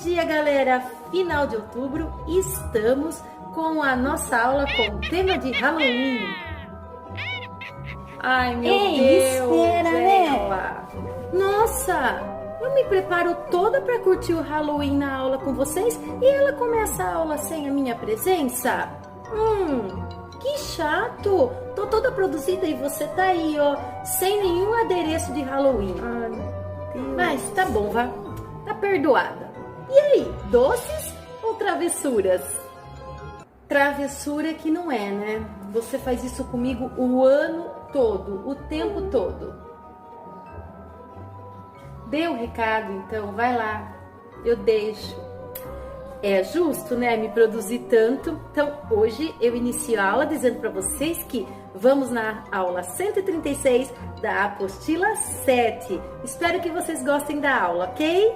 dia, galera! Final de outubro, estamos com a nossa aula com o tema de Halloween. Ai, meu Deus, espera, Bela! Nossa, eu me preparo toda para curtir o Halloween na aula com vocês e ela começa a aula sem a minha presença? Que chato! Tô toda produzida e você tá aí, ó, sem nenhum adereço de Halloween. Ai, meu Deus. Mas tá bom, vá. Tá perdoada. E aí, doces ou travessuras? Travessura que não é, né? Você faz isso comigo o ano todo, o tempo todo. Dê o recado, então, vai lá. Eu deixo. É justo, né, me produzir tanto. Então, hoje eu inicio a aula dizendo para vocês que vamos na aula 136 da apostila 7. Espero que vocês gostem da aula, ok?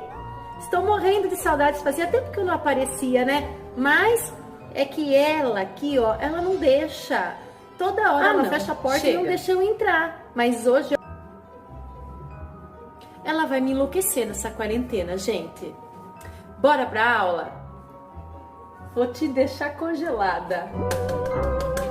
Estou morrendo de saudades, fazia tempo que eu não aparecia, né? Mas é que ela aqui, ó, ela não deixa. Toda hora ela fecha a porta e não deixa eu entrar. Mas hoje ela vai me enlouquecer nessa quarentena, gente. Bora pra aula? Vou te deixar congelada.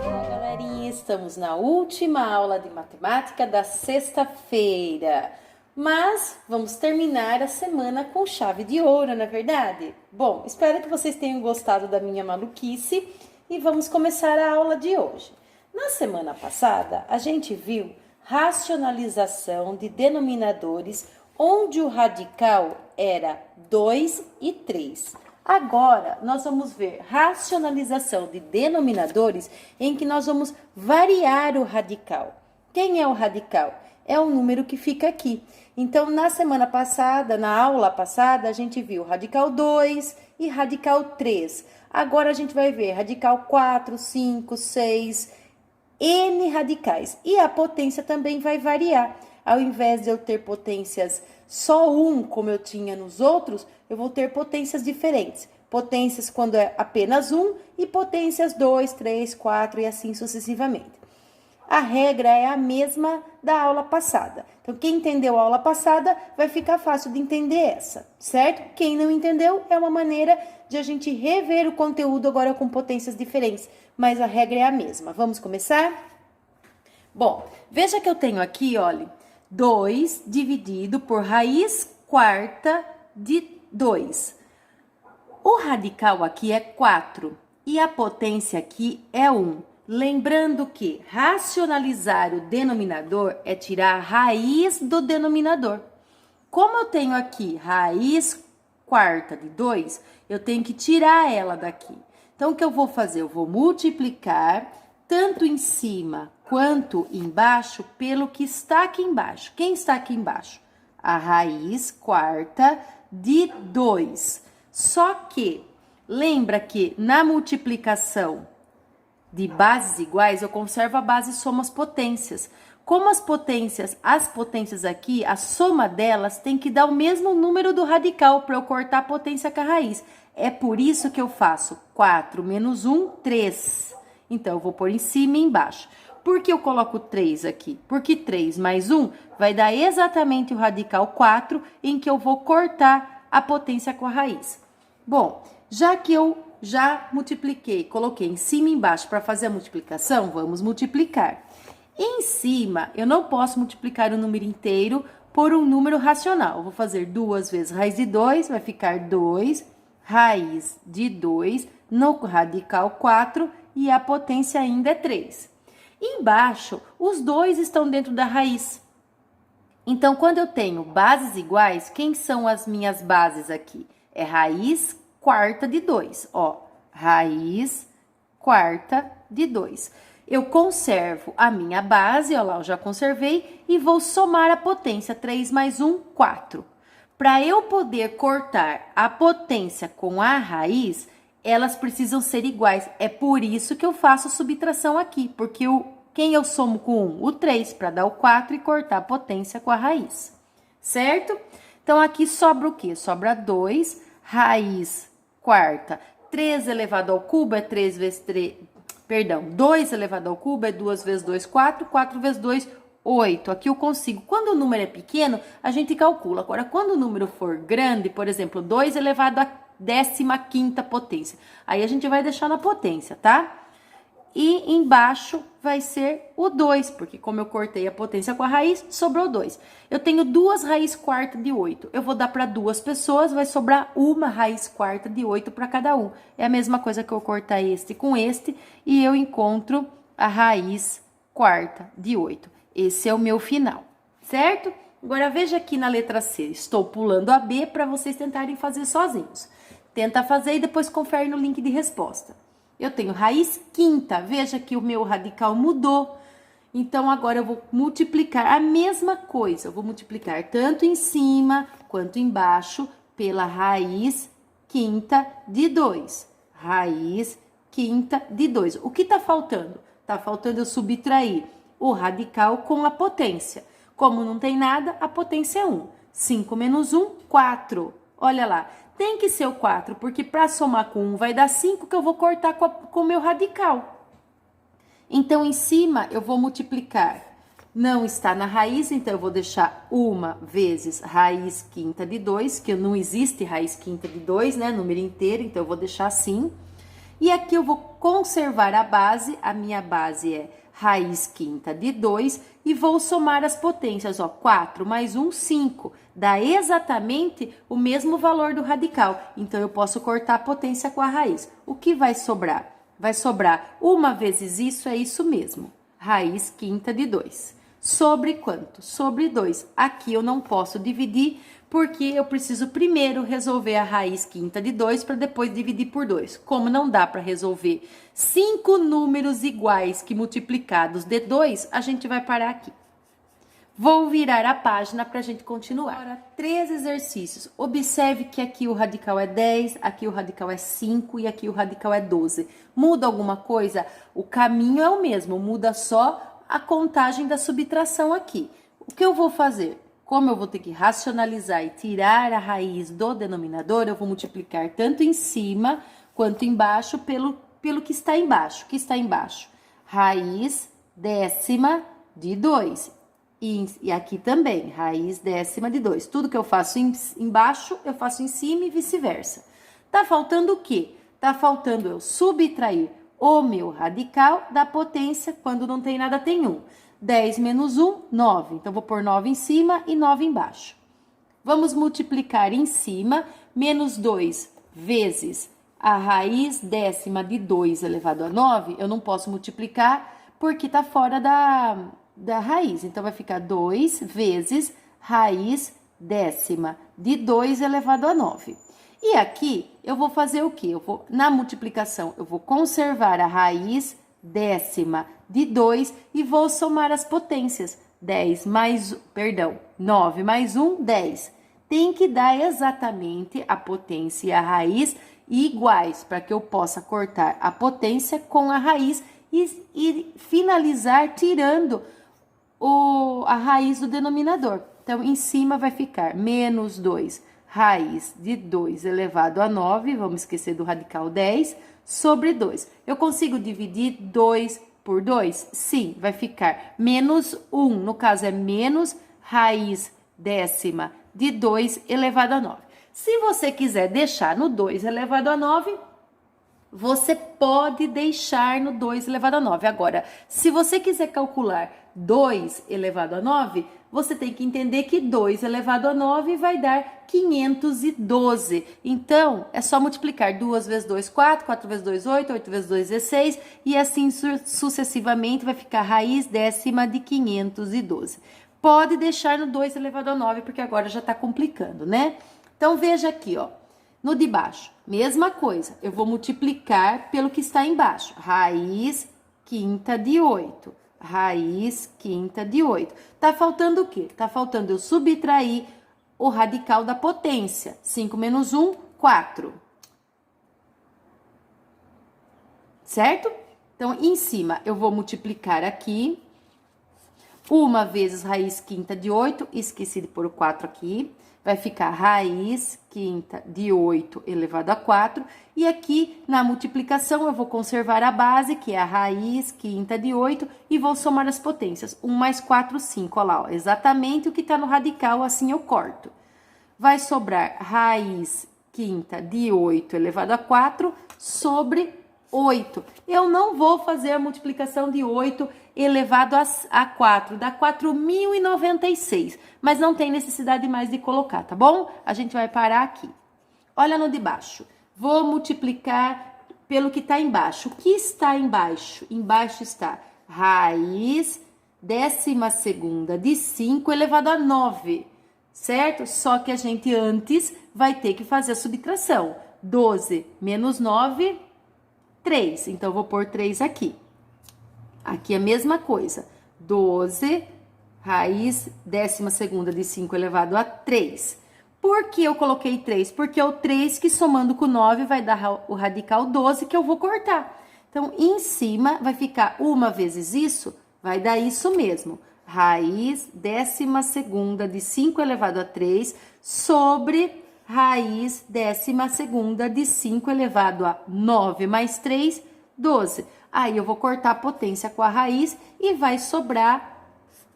Olá, galerinha, estamos na última aula de matemática da sexta-feira. Mas vamos terminar a semana com chave de ouro, não é verdade? Bom, espero que vocês tenham gostado da minha maluquice e vamos começar a aula de hoje. Na semana passada, a gente viu racionalização de denominadores onde o radical era 2 e 3. Agora, nós vamos ver racionalização de denominadores em que nós vamos variar o radical. Quem é o radical? É o número que fica aqui. Então, na semana passada, na aula passada, a gente viu radical 2 e radical 3. Agora, a gente vai ver radical 4, 5, 6, N radicais. E a potência também vai variar. Ao invés de eu ter potências só 1, como eu tinha nos outros, eu vou ter potências diferentes. Potências quando é apenas 1 e potências 2, 3, 4 e assim sucessivamente. A regra é a mesma da aula passada. Então, quem entendeu a aula passada, vai ficar fácil de entender essa, certo? Quem não entendeu, é uma maneira de a gente rever o conteúdo agora com potências diferentes. Mas a regra é a mesma. Vamos começar? Bom, veja que eu tenho aqui, olha, 2 dividido por raiz quarta de 2. O radical aqui é 4 e a potência aqui é 1. Lembrando que racionalizar o denominador é tirar a raiz do denominador. Como eu tenho aqui raiz quarta de 2, eu tenho que tirar ela daqui. Então, o que eu vou fazer? Eu vou multiplicar tanto em cima quanto embaixo pelo que está aqui embaixo. Quem está aqui embaixo? A raiz quarta de 2. Só que, lembra que na multiplicação de bases iguais, eu conservo a base e somo as potências. Como as potências aqui, a soma delas tem que dar o mesmo número do radical para eu cortar a potência com a raiz. É por isso que eu faço 4 menos 1, 3. Então, eu vou pôr em cima e embaixo. Por que eu coloco 3 aqui? Porque 3 mais 1 vai dar exatamente o radical 4, em que eu vou cortar a potência com a raiz. Bom, já que eu já multipliquei, coloquei em cima e embaixo para fazer a multiplicação, vamos multiplicar. Em cima, eu não posso multiplicar o número inteiro por um número racional. Eu vou fazer 2 vezes raiz de 2, vai ficar 2, raiz de 2, no radical 4 e a potência ainda é 3. Embaixo, os dois estão dentro da raiz. Então, quando eu tenho bases iguais, quem são as minhas bases aqui? É raiz quarta de 2, ó, raiz quarta de 2. Eu conservo a minha base, ó lá, eu já conservei, e vou somar a potência, 3 mais 1, 4. Para eu poder cortar a potência com a raiz, elas precisam ser iguais. É por isso que eu faço subtração aqui, porque quem eu somo com 1? O 3, para dar o 4 e cortar a potência com a raiz, certo? Então, aqui sobra o quê? Sobra 2, raiz quarta, 3 elevado ao cubo é 3 vezes 3, perdão, 2 elevado ao cubo é 2 vezes 2, 4, 4 vezes 2, 8. Aqui eu consigo. Quando o número é pequeno, a gente calcula. Agora, quando o número for grande, por exemplo, 2 elevado a 15ª potência. Aí a gente vai deixar na potência, tá? E embaixo vai ser o 2, porque como eu cortei a potência com a raiz, sobrou 2. Eu tenho 2 raiz quarta de 8. Eu vou dar para 2 pessoas, vai sobrar uma raiz quarta de 8 para cada um. É a mesma coisa que eu cortar este com este e eu encontro a raiz quarta de 8. Esse é o meu final, certo? Agora veja aqui na letra C, estou pulando a B para vocês tentarem fazer sozinhos. Tenta fazer e depois confere no link de resposta. Eu tenho raiz quinta, veja que o meu radical mudou. Então, agora eu vou multiplicar a mesma coisa. Eu vou multiplicar tanto em cima quanto embaixo pela raiz quinta de 2. Raiz quinta de 2. O que tá faltando? Tá faltando eu subtrair o radical com a potência. Como não tem nada, a potência é 1. 5 menos 1, 4. Olha lá. Tem que ser o 4, porque para somar com 1 vai dar 5, que eu vou cortar com o meu radical. Então, em cima, eu vou multiplicar. Não está na raiz, então eu vou deixar 1 vezes raiz quinta de 2, que não existe raiz quinta de 2, né? Número inteiro, então eu vou deixar assim. E aqui eu vou conservar a base, a minha base é raiz quinta de 2, e vou somar as potências, ó, 4 mais 1, 5. Dá exatamente o mesmo valor do radical. Então, eu posso cortar a potência com a raiz. O que vai sobrar? Vai sobrar 1 vezes isso, é isso mesmo. Raiz quinta de 2. Sobre quanto? Sobre 2. Aqui eu não posso dividir, porque eu preciso primeiro resolver a raiz quinta de 2 para depois dividir por 2. Como não dá para resolver 5 números iguais que multiplicados de 2, a gente vai parar aqui. Vou virar a página para a gente continuar. Agora, 3 exercícios. Observe que aqui o radical é 10, aqui o radical é 5 e aqui o radical é 12. Muda alguma coisa? O caminho é o mesmo, muda só a contagem da subtração aqui. O que eu vou fazer? Como eu vou ter que racionalizar e tirar a raiz do denominador, eu vou multiplicar tanto em cima quanto embaixo pelo que está embaixo. O que está embaixo? Raiz décima de 2. E aqui também, raiz décima de 2. Tudo que eu faço embaixo, eu faço em cima e vice-versa. Tá faltando o quê? Tá faltando eu subtrair o meu radical da potência, quando não tem nada, tem 1. 10 menos 1, 9. Então, vou pôr 9 em cima e 9 embaixo. Vamos multiplicar em cima, menos 2 vezes a raiz décima de 2 elevado a 9. Eu não posso multiplicar porque tá fora da raiz. Então, vai ficar 2 vezes raiz décima de 2 elevado a 9. E aqui, eu vou fazer o quê? Na multiplicação, eu vou conservar a raiz décima de 2 e vou somar as potências. 9 mais 1, 10. Tem que dar exatamente a potência e a raiz iguais, para que eu possa cortar a potência com a raiz e finalizar tirando a raiz do denominador. Então, em cima vai ficar menos 2 raiz de 2 elevado a 9, vamos esquecer do radical 10, sobre 2. Eu consigo dividir 2 por 2? Sim, vai ficar menos 1, no caso é menos raiz décima de 2 elevado a 9. Se você quiser deixar no 2 elevado a 9, você pode deixar no 2 elevado a 9. Agora, se você quiser calcular 2 elevado a 9, você tem que entender que 2 elevado a 9 vai dar 512. Então, é só multiplicar 2 vezes 2, 4, 4 vezes 2, 8, 8 vezes 2, 16, e assim sucessivamente vai ficar raiz décima de 512. Pode deixar no 2 elevado a 9, porque agora já está complicando, né? Então, veja aqui, ó. No de baixo, mesma coisa. Eu vou multiplicar pelo que está embaixo. Raiz quinta de 8. Raiz quinta de 8. Tá faltando o quê? Tá faltando eu subtrair o radical da potência. 5 menos 1, 4. Certo? Então, em cima, eu vou multiplicar aqui. 1 vezes raiz quinta de 8. Esqueci de pôr o 4 aqui. Vai ficar raiz quinta de 8 elevado a 4. E aqui, na multiplicação, eu vou conservar a base, que é a raiz quinta de 8, e vou somar as potências. 1 mais 4, 5. Olha lá, ó, exatamente o que está no radical, assim eu corto. Vai sobrar raiz quinta de 8 elevado a 4 sobre 8. Eu não vou fazer a multiplicação de 8 elevado a 4, dá 4.096, mas não tem necessidade mais de colocar, tá bom? A gente vai parar aqui. Olha no de baixo. Vou multiplicar pelo que está embaixo. O que está embaixo? Embaixo está raiz 12ª de 5 elevado a 9, certo? Só que a gente antes vai ter que fazer a subtração. 12 menos 9, 3. Então, eu vou pôr 3 aqui. Aqui é a mesma coisa. 12 raiz 12ª de 5 elevado a 3. Por que eu coloquei 3? Porque é o 3 que somando com 9 vai dar o radical 12 que eu vou cortar. Então, em cima vai ficar 1 vezes isso, vai dar isso mesmo. Raiz 12ª de 5 elevado a 3 sobre raiz 12ª de 5 elevado a 9 mais 3, 12. Aí, eu vou cortar a potência com a raiz e vai sobrar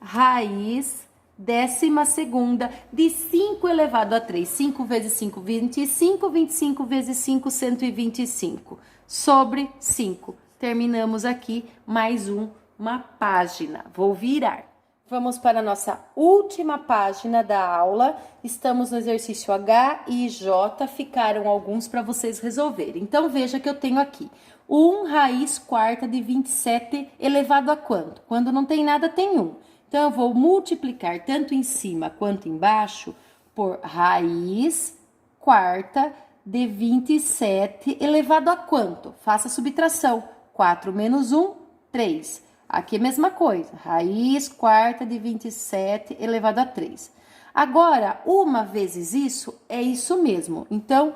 raiz 12ª de 5 elevado a 3. 5 vezes 5, 25. 25 vezes 5, 125. Sobre 5. Terminamos aqui mais uma página. Vou virar. Vamos para a nossa última página da aula. Estamos no exercício H e J. Ficaram alguns para vocês resolverem. Então, veja que eu tenho aqui 1 raiz quarta de 27 elevado a quanto? Quando não tem nada, tem 1. Então, eu vou multiplicar tanto em cima quanto embaixo por raiz quarta de 27 elevado a quanto? Faça a subtração. 4 menos 1, 3. Aqui é a mesma coisa. Raiz quarta de 27 elevado a 3. Agora, 1 vezes isso é isso mesmo. Então,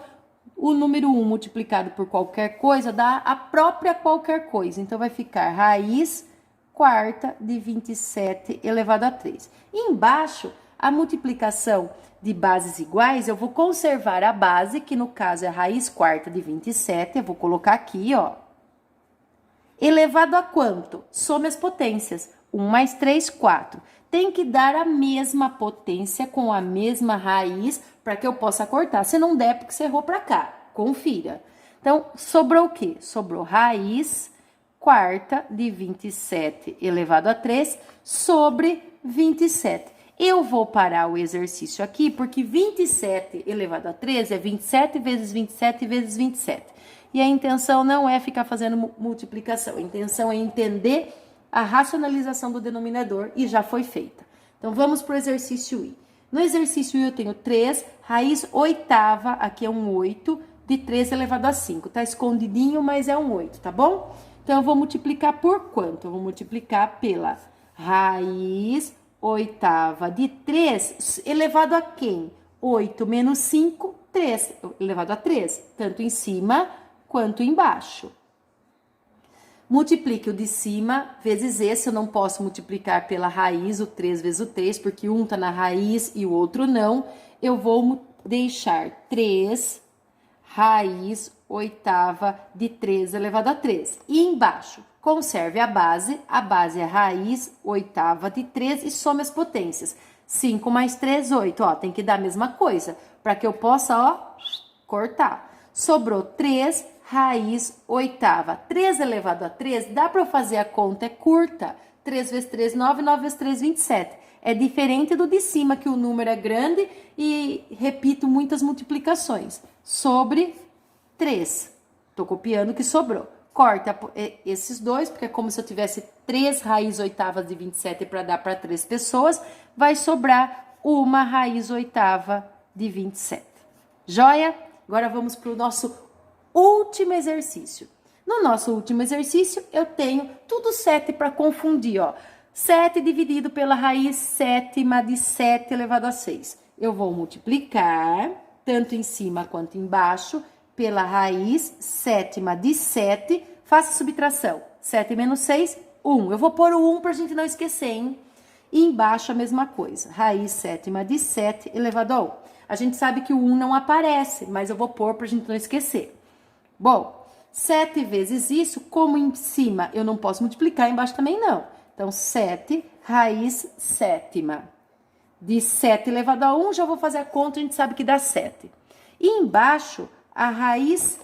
o número 1 multiplicado por qualquer coisa dá a própria qualquer coisa. Então, vai ficar raiz quarta de 27 elevado a 3. E embaixo, a multiplicação de bases iguais, eu vou conservar a base, que no caso é a raiz quarta de 27, eu vou colocar aqui, ó. Elevado a quanto? Some as potências. 1 mais 3, 4. Tem que dar a mesma potência com a mesma raiz para que eu possa cortar. Se não der, porque você errou para cá. Confira. Então, sobrou o quê? Sobrou raiz quarta de 27 elevado a 3 sobre 27. Eu vou parar o exercício aqui, porque 27 elevado a 13 é 27 vezes 27 vezes 27. E a intenção não é ficar fazendo multiplicação, a intenção é entender a racionalização do denominador e já foi feita. Então, vamos para o exercício I. No exercício I eu tenho 3, raiz oitava, aqui é um 8, de 3 elevado a 5. Tá escondidinho, mas é um 8, tá bom? Então, eu vou multiplicar por quanto? Eu vou multiplicar pela raiz oitava de 3 elevado a quem? 8 menos 5, 3, elevado a 3, tanto em cima quanto embaixo. Multiplique o de cima vezes esse, eu não posso multiplicar pela raiz, o 3 vezes o 3, porque um tá na raiz e o outro não. Eu vou deixar 3 raiz oitava de 3 elevado a 3. E embaixo, conserve a base é raiz oitava de 3 e some as potências. 5 mais 3, 8, ó, tem que dar a mesma coisa, para que eu possa, ó, cortar. Sobrou 3 raiz oitava. 3 elevado a 3, dá para fazer a conta, é curta. 3 vezes 3, 9, 9 vezes 3, 27. É diferente do de cima, que o número é grande e repito muitas multiplicações. Sobre 3. Tô copiando o que sobrou. Corta esses dois, porque é como se eu tivesse 3 raiz oitavas de 27 para dar para 3 pessoas. Vai sobrar uma raiz oitava de 27. Joia? Agora vamos para o nosso último exercício. No nosso último exercício, eu tenho tudo 7 para confundir, ó. 7 dividido pela raiz sétima de 7 elevado a 6. Eu vou multiplicar, tanto em cima quanto embaixo, pela raiz sétima de 7. Faça subtração. 7 menos 6, 1. Eu vou pôr o 1 para a gente não esquecer, hein? E embaixo a mesma coisa. Raiz sétima de 7 elevado a 1. A gente sabe que o 1 não aparece, mas eu vou pôr para a gente não esquecer. Bom, 7 vezes isso, como em cima eu não posso multiplicar, embaixo também não. Então, 7 raiz sétima de 7 elevado a 1, já vou fazer a conta, a gente sabe que dá 7. E embaixo, a raiz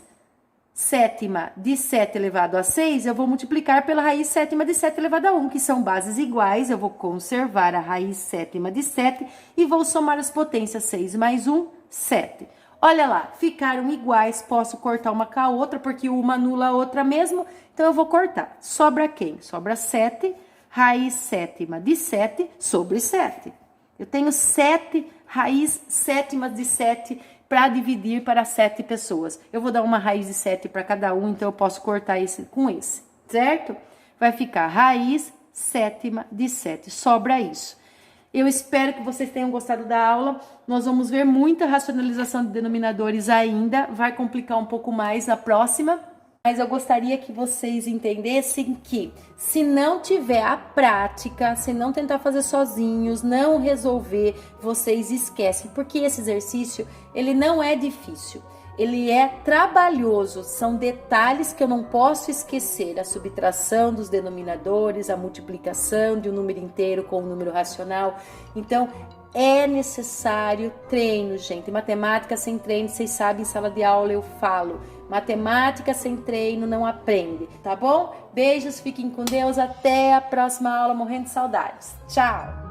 sétima de 7 elevado a 6, eu vou multiplicar pela raiz sétima de 7 elevado a 1, que são bases iguais. Eu vou conservar a raiz sétima de 7 e vou somar as potências. 6 mais 1, 7. Olha lá, ficaram iguais, posso cortar uma com a outra, porque uma anula a outra mesmo, então eu vou cortar. Sobra quem? Sobra 7, raiz sétima de 7 sobre 7. Eu tenho 7 raiz sétimas de 7 para dividir para 7 pessoas. Eu vou dar uma raiz de 7 para cada um, então eu posso cortar esse com esse, certo? Vai ficar raiz sétima de 7, sobra isso. Eu espero que vocês tenham gostado da aula. Nós vamos ver muita racionalização de denominadores ainda, vai complicar um pouco mais na próxima. Mas eu gostaria que vocês entendessem que, se não tiver a prática, se não tentar fazer sozinhos, não resolver, vocês esquecem. Porque esse exercício, ele não é difícil, ele é trabalhoso. São detalhes que eu não posso esquecer. A subtração dos denominadores, a multiplicação de um número inteiro com um número racional. Então, é necessário treino, gente. Matemática sem treino, vocês sabem, em sala de aula eu falo. Matemática sem treino não aprende, tá bom? Beijos, fiquem com Deus, até a próxima aula, morrendo de saudades. Tchau!